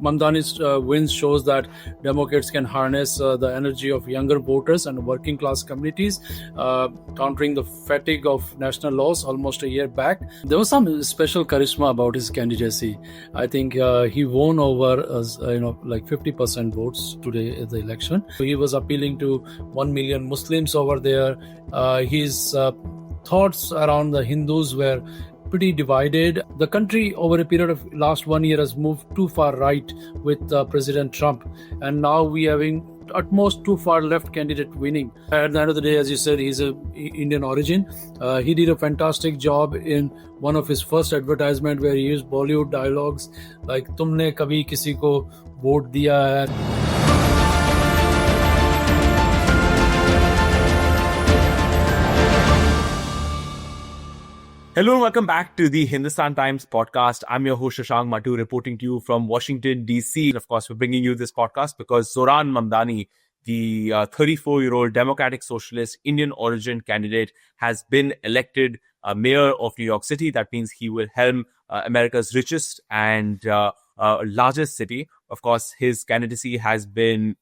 Mamdani's win shows that Democrats can harness the energy of younger voters and working class communities, countering the fatigue of national loss almost a year back. There was some special charisma about his candidacy. I think he won over, 50% votes today in the election. He was appealing to 1 million Muslims over there. His thoughts around the Hindus were pretty divided. The country over a period of last 1 year has moved too far right with President Trump, and now we having at most too far left candidate winning. At the end of the day, as you said, he's of Indian origin. He did a fantastic job in one of his first advertisement where he used Bollywood dialogues like "Tumne kabhi kisi ko vote diya hai." Hello and welcome back to the Hindustan Times podcast. I'm your host Shashank Matu, reporting to you from Washington, D.C. And of course, we're bringing you this podcast because Zohran Mamdani, the 34-year-old Democratic Socialist Indian origin candidate, has been elected mayor of New York City. That means he will helm America's richest and largest city. Of course, his candidacy has been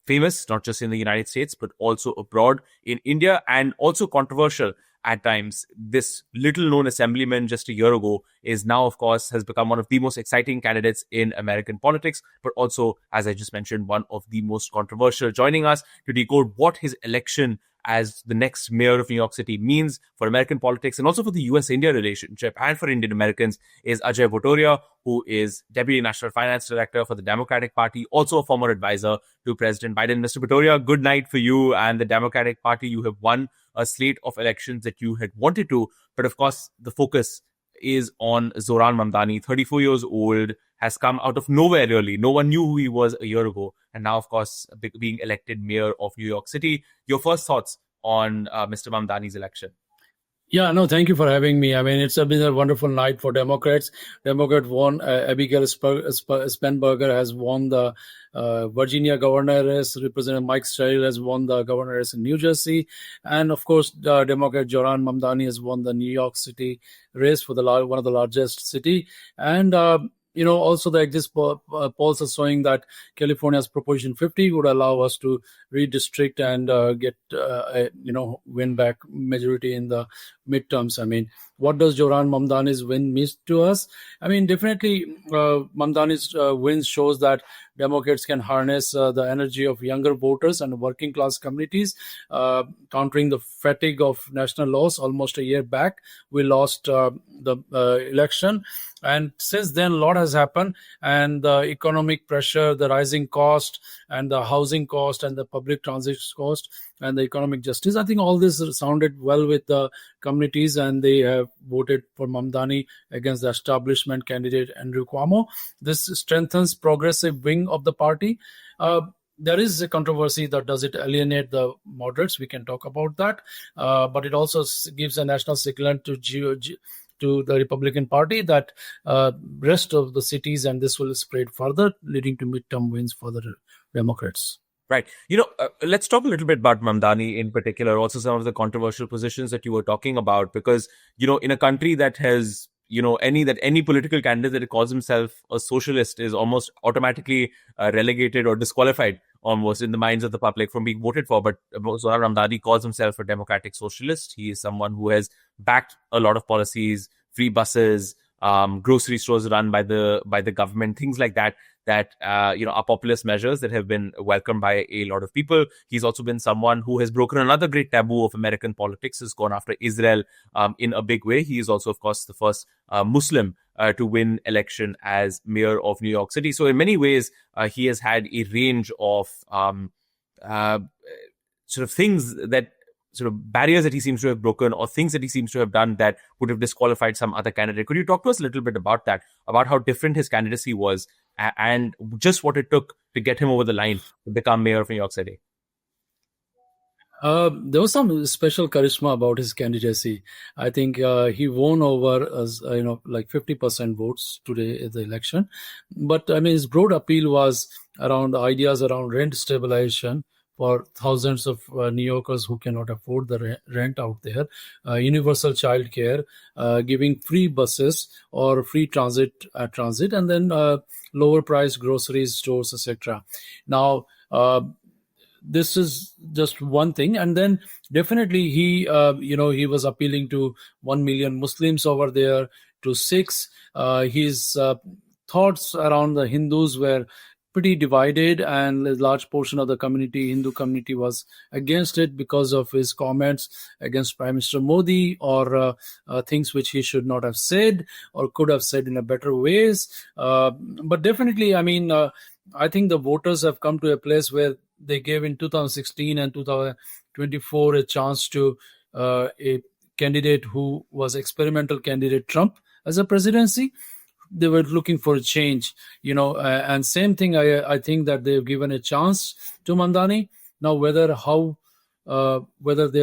famous, not just in the United States, but also abroad in India, and also controversial at times. This little-known assemblyman just a year ago is now, of course, has become one of the most exciting candidates in American politics, but also, as I just mentioned, one of the most controversial. Joining us to decode what his election as the next mayor of New York City means for American politics and also for the US-India relationship and for Indian Americans is Ajay Bhutoria, who is Deputy National Finance Director for the Democratic Party, also a former advisor to President Biden. Mr. Bhutoria, good night for you and the Democratic Party. You have won a slate of elections that you had wanted to, but of course, the focus is on Zohran Mamdani, 34 years old, has come out of nowhere really. No one knew who he was a year ago. And now, of course, being elected mayor of New York City. Your first thoughts on Mr. Mamdani's election? Yeah, no, thank you for having me. I mean, it's been a wonderful night for Democrats. Democrat won. Abigail Spanberger has won the Virginia governor race. Representative Mike Steele has won the governor race in New Jersey. And of course, Democrat Zohran Mamdani has won the New York City race for the one of the largest city. And also the exit polls are showing that California's Proposition 50 would allow us to redistrict and get, win back majority in the midterms. I mean, what does Zohran Mamdani's win mean to us? I mean, definitely Mamdani's win shows that Democrats can harness the energy of younger voters and working class communities, countering the fatigue of national loss almost a year back. We lost the election. And since then, a lot has happened, and the economic pressure, the rising cost, and the housing cost, and the public transit cost, and the economic justice. I think all this sounded well with the communities, and they have voted for Mamdani against the establishment candidate Andrew Cuomo. This strengthens progressive wing of the party. There is a controversy that does it alienate the moderates. We can talk about that, but it also gives a national signal to the Republican Party that rest of the cities, and this will spread further, leading to midterm wins for the Democrats. Right. Let's talk a little bit about Mamdani in particular, also some of the controversial positions that you were talking about, because, in a country that has, any political candidate that calls himself a socialist is almost automatically relegated or disqualified almost in the minds of the public from being voted for. But Zohran Mamdani calls himself a democratic socialist. He is someone who has backed a lot of policies, free buses, grocery stores run by the government, things like that are populist measures that have been welcomed by a lot of people. He's also been someone who has broken another great taboo of American politics, has gone after Israel in a big way. He is also, of course, the first Muslim to win election as mayor of New York City. So in many ways, he has had a range of sort of things that sort of barriers that he seems to have broken or things that he seems to have done that would have disqualified some other candidate. Could you talk to us a little bit about that, about how different his candidacy was and just what it took to get him over the line to become mayor of New York City? There was some special charisma about his candidacy. I think he won over, 50% votes today in the election. But I mean, his broad appeal was around ideas around rent stabilization, for thousands of New Yorkers who cannot afford the rent out there, universal child care, giving free buses or free transit, and then lower price groceries, stores, etc. Now, this is just one thing, and then definitely he was appealing to 1 million Muslims over there, to Sikhs. His thoughts around the Hindus were pretty divided, and a large portion of the Hindu community was against it because of his comments against Prime Minister Modi, or things which he should not have said or could have said in a better ways. But definitely, I think the voters have come to a place where they gave in 2016 and 2024 a chance to a candidate who was experimental candidate Trump as a presidency. They were looking for a change, and same thing. I think that they've given a chance to Mamdani. Now, whether there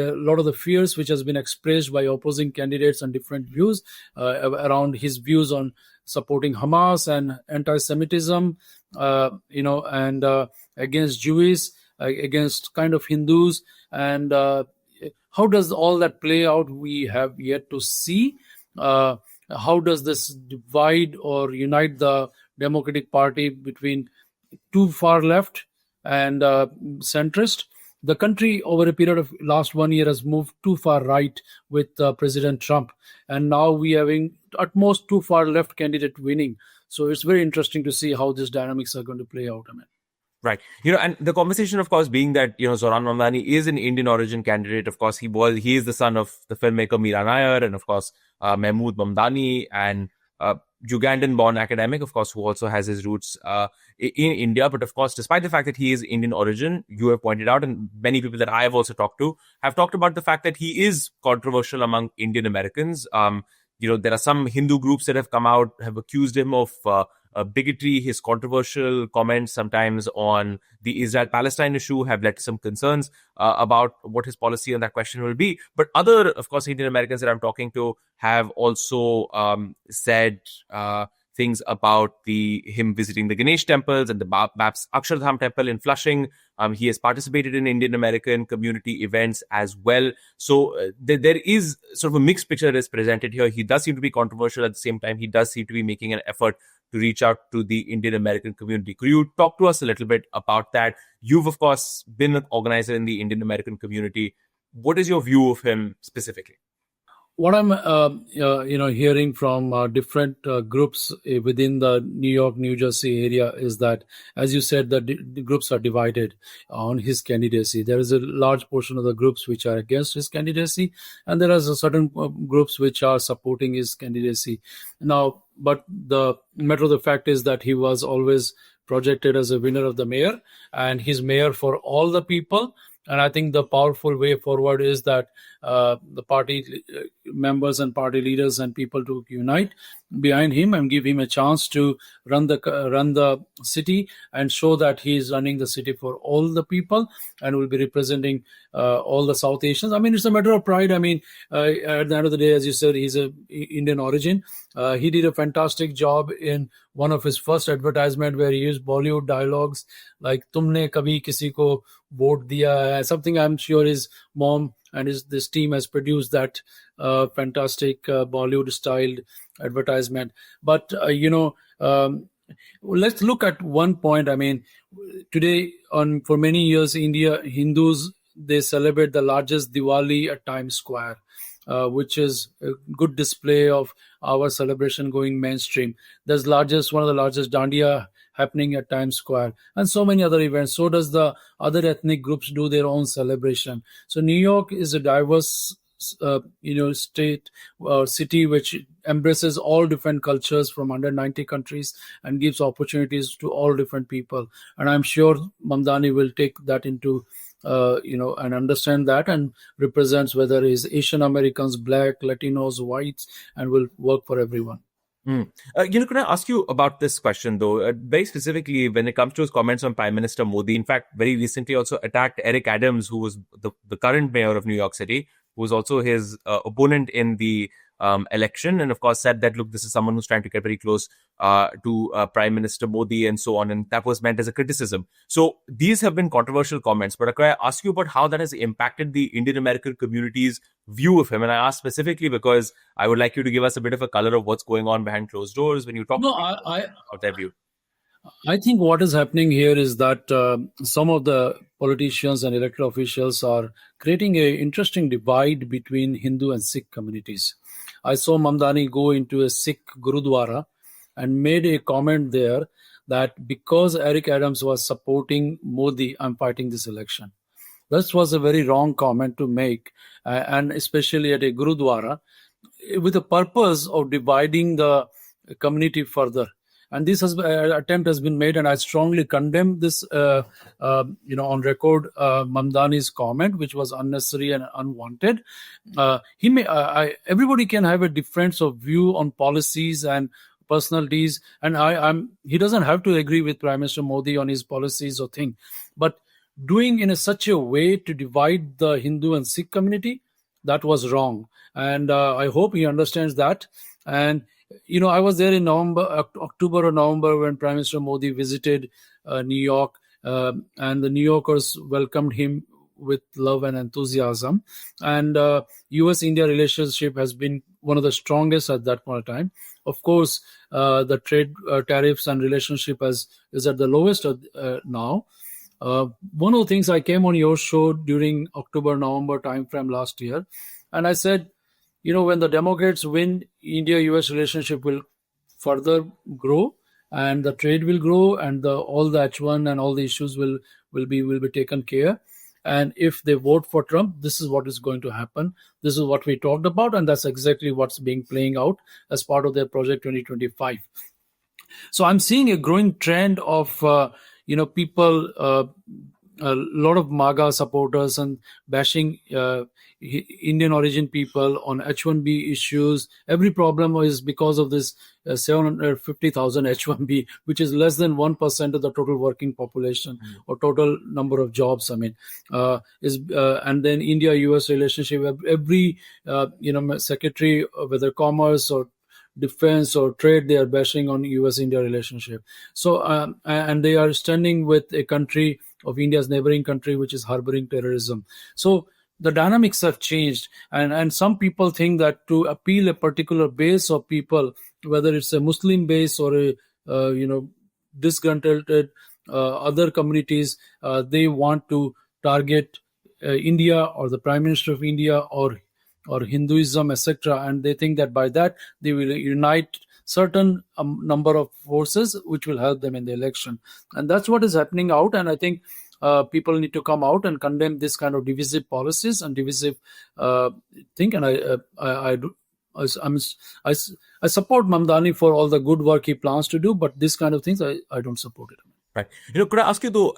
a lot of the fears which has been expressed by opposing candidates and different views around his views on supporting Hamas and anti-Semitism, and against Jewish, against kind of Hindus, and how does all that play out? We have yet to see. How does this divide or unite the Democratic Party between too far left and centrist? The country over a period of last 1 year has moved too far right with President Trump, and now we having at most too far left candidate winning. So it's very interesting to see how these dynamics are going to play out. Right. And the conversation, of course, being that, Zohran Mamdani is an Indian origin candidate. Of course, he is the son of the filmmaker Meera Nair, and of course, Mahmood Mamdani, and Ugandan born academic, of course, who also has his roots in India. But of course, despite the fact that he is Indian origin, you have pointed out, and many people that I have also talked to have talked about the fact that he is controversial among Indian Americans. There are some Hindu groups that have come out, have accused him of bigotry. His controversial comments sometimes on the Israel-Palestine issue have led to some concerns about what his policy on that question will be. But other, of course, Indian Americans that I'm talking to have also said things about him visiting the Ganesh temples and the BAPS Akshardham temple in Flushing. He has participated in Indian American community events as well. So there is sort of a mixed picture that is presented here. He does seem to be controversial. At the same time, he does seem to be making an effort to reach out to the Indian American community. Could you talk to us a little bit about that? You've, of course, been an organizer in the Indian American community. What is your view of him specifically? What I'm hearing from different groups within the New York, New Jersey area is that, as you said, the groups are divided on his candidacy. There is a large portion of the groups which are against his candidacy, and there are certain groups which are supporting his candidacy. Now, but the matter of the fact is that he was always projected as a winner of the mayor, and he's mayor for all the people. And I think the powerful way forward is that the party members and party leaders and people to unite behind him and give him a chance to run the city and show that he is running the city for all the people and will be representing all the South Asians. I mean, it's a matter of pride. I mean, at the end of the day, as you said, he's a Indian origin. He did a fantastic job in one of his first advertisement where he used Bollywood dialogues like "Tumne kabhi kisi ko vote diya hai," something I'm sure his mom and this team has produced that fantastic Bollywood-styled advertisement. But let's look at one point. I mean, today, for many years, Hindus, they celebrate the largest Diwali at Times Square, which is a good display of our celebration going mainstream. There's one of the largest Dandiya happening at Times Square, and so many other events. So does the other ethnic groups do their own celebration. So New York is a diverse state or city which embraces all different cultures from 190 countries and gives opportunities to all different people. And I'm sure Mamdani will take that into and understand that and represents whether it's Asian Americans, Black, Latinos, whites, and will work for everyone. Can I ask you about this question, though? Very specifically, when it comes to his comments on Prime Minister Modi, in fact, very recently also attacked Eric Adams, who was the current mayor of New York City, who was also his opponent in the election, and of course said that, look, this is someone who's trying to get very close to Prime Minister Modi and so on, and that was meant as a criticism. So these have been controversial comments, but could I ask you about how that has impacted the Indian American community's view of him? And I ask specifically because I would like you to give us a bit of a color of what's going on behind closed doors when you talk about their view. I think what is happening here is that some of the politicians and elected officials are creating an interesting divide between Hindu and Sikh communities. I saw Mamdani go into a Sikh Gurudwara and made a comment there that because Eric Adams was supporting Modi, I'm fighting this election. This was a very wrong comment to make, and especially at a Gurudwara, with the purpose of dividing the community further. And this attempt has been made, and I strongly condemn this, on record, Mamdani's comment, which was unnecessary and unwanted. Everybody can have a difference of view on policies and personalities, and he doesn't have to agree with Prime Minister Modi on his policies or thing, but doing in such a way to divide the Hindu and Sikh community, that was wrong. And I hope he understands that. And I was there in October or November when Prime Minister Modi visited New York, and the New Yorkers welcomed him with love and enthusiasm. And US-India relationship has been one of the strongest at that point of time. Of course, the trade tariffs and relationship is at the lowest now. One of the things, I came on your show during October-November timeframe last year, and I said, when the Democrats win, India-US relationship will further grow, and the trade will grow, and all the H1 and all the issues will be taken care. And if they vote for Trump, this is what is going to happen. This is what we talked about, and that's exactly what's playing out as part of their Project 2025. So I'm seeing a growing trend of people, a lot of MAGA supporters and bashing Indian origin people on H1B issues. Every problem is because of this 750,000 H1B, which is less than 1% of the total working population or total number of jobs. And then India-US relationship. Every secretary, whether commerce or defense or trade, they are bashing on US-India relationship. So and they are standing with a country of India's neighboring country, which is harboring terrorism. So the dynamics have changed, and some people think that to appeal a particular base of people, whether it's a Muslim base or a disgruntled other communities, they want to target India or the Prime Minister of India or Hinduism, etc. And they think that by that they will unite certain number of forces which will help them in the election. And that's what is happening out. And I think people need to come out and condemn this kind of divisive policies and divisive thing. And I support Mamdani for all the good work he plans to do, but this kind of things I don't support it. Right. Could I ask you though?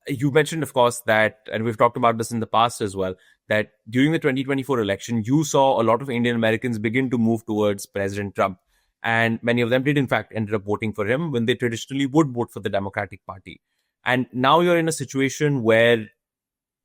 You mentioned, of course, that, and we've talked about this in the past as well, that during the 2024 election, you saw a lot of Indian Americans begin to move towards President Trump. And many of them did, in fact, ended up voting for him when they traditionally would vote for the Democratic Party. And now you're in a situation where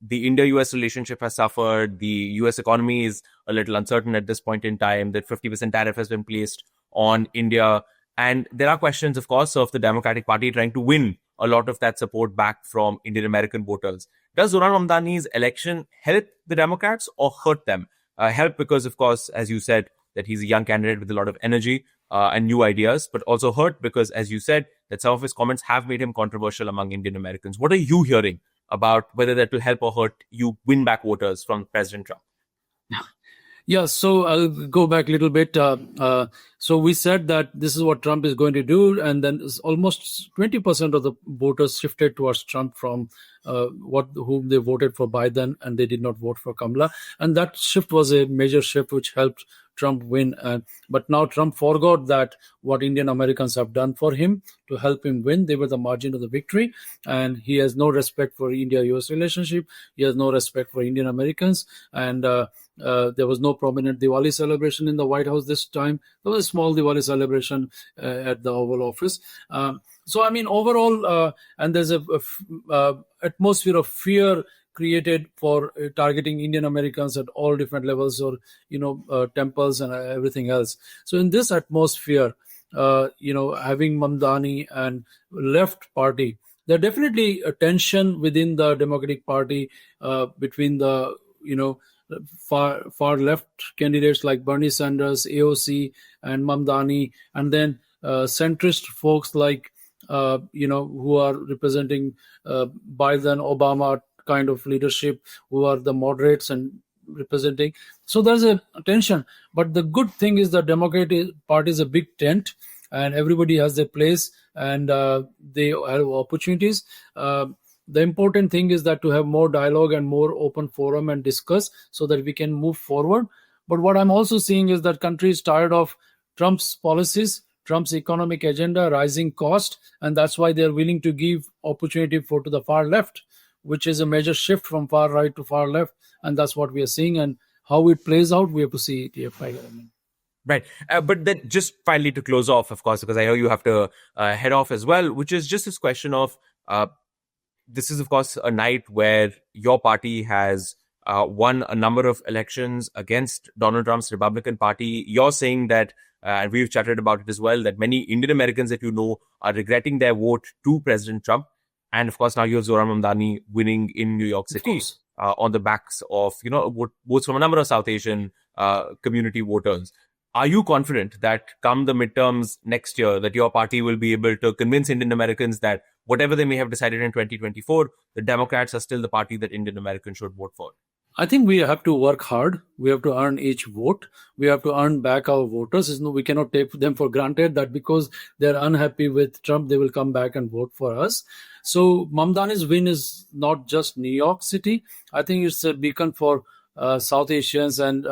the India-US relationship has suffered. The US economy is a little uncertain at this point in time. That 50% tariff has been placed on India. And there are questions, of course, of the Democratic Party trying to win a lot of that support back from Indian American voters. Does Zohran Mamdani's election help the Democrats or hurt them? Help because, of course, as you said, that he's a young candidate with a lot of energy and new ideas, but also hurt because, as you said, that some of his comments have made him controversial among Indian Americans. What are you hearing about whether that will help or hurt you win back voters from President Trump? Yeah, so I'll go back a little bit. So we said that this is what Trump is going to do, and then almost 20% of the voters shifted towards Trump from whom they voted for Biden, and they did not vote for Kamala. And that shift was a major shift which helped Trump win. But now Trump forgot that what Indian Americans have done for him to help him win. They were the margin of the victory, and he has no respect for India-US relationship. He has no respect for Indian Americans, and there was no prominent Diwali celebration in the White House this time. There was a small Diwali celebration at the Oval Office. So, I mean, overall, and there's a atmosphere of fear created for targeting Indian Americans at all different levels, or temples and everything else. So in this atmosphere, having Mamdani and left party, there definitely a tension within the Democratic Party between the far left candidates like Bernie Sanders, AOC, and Mamdani, and then centrist folks like who are representing Biden, Obama kind of leadership, who are the moderates and representing. So there's a tension. But the good thing is the Democratic Party is a big tent, and everybody has their place, and they have opportunities. The important thing is that to have more dialogue and more open forum and discuss so that we can move forward. But what I'm also seeing is that country is tired of Trump's policies, Trump's economic agenda, rising cost, and that's why they're willing to give opportunity to the far left, which is a major shift from far right to far left, and that's what we are seeing. And how it plays out, we have to see it here. Right. But then just finally to close off, of course, because I know you have to head off as well, which is just this question of this is, of course, a night where your party has won a number of elections against Donald Trump's Republican Party. You're saying that, and we've chatted about it as well, that many Indian Americans that you know are regretting their vote to President Trump. And of course, now you have Zohran Mamdani winning in New York City on the backs of, votes from a number of South Asian community voters. Are you confident that come the midterms next year, that your party will be able to convince Indian Americans that whatever they may have decided in 2024, the Democrats are still the party that Indian Americans should vote for? I think we have to work hard. We have to earn each vote. We have to earn back our voters. We cannot take them for granted that because they're unhappy with Trump, they will come back and vote for us. So Mamdani's win is not just New York City. I think it's a beacon for South Asians and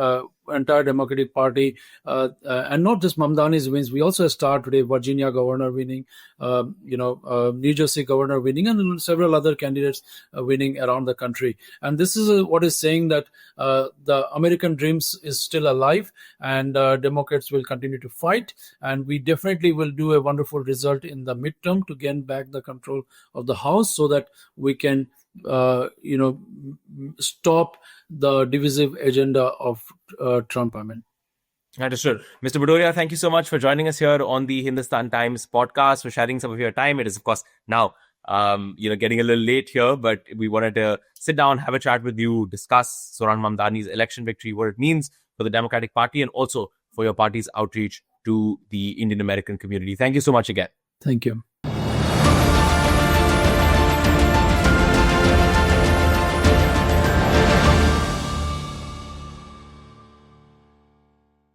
entire Democratic Party, and not just Mamdani's wins. We also start today Virginia governor winning, New Jersey governor winning, and several other candidates winning around the country. And this is what is saying that the American dreams is still alive, and Democrats will continue to fight. And we definitely will do a wonderful result in the midterm to gain back the control of the House so that we can stop the divisive agenda of Trump. Understood. Mr. Bhadoria, thank you so much for joining us here on the Hindustan Times podcast, for sharing some of your time. It is, of course, now, getting a little late here, but we wanted to sit down, have a chat with you, discuss Zohran Mamdani's election victory, what it means for the Democratic Party, and also for your party's outreach to the Indian American community. Thank you so much again. Thank you.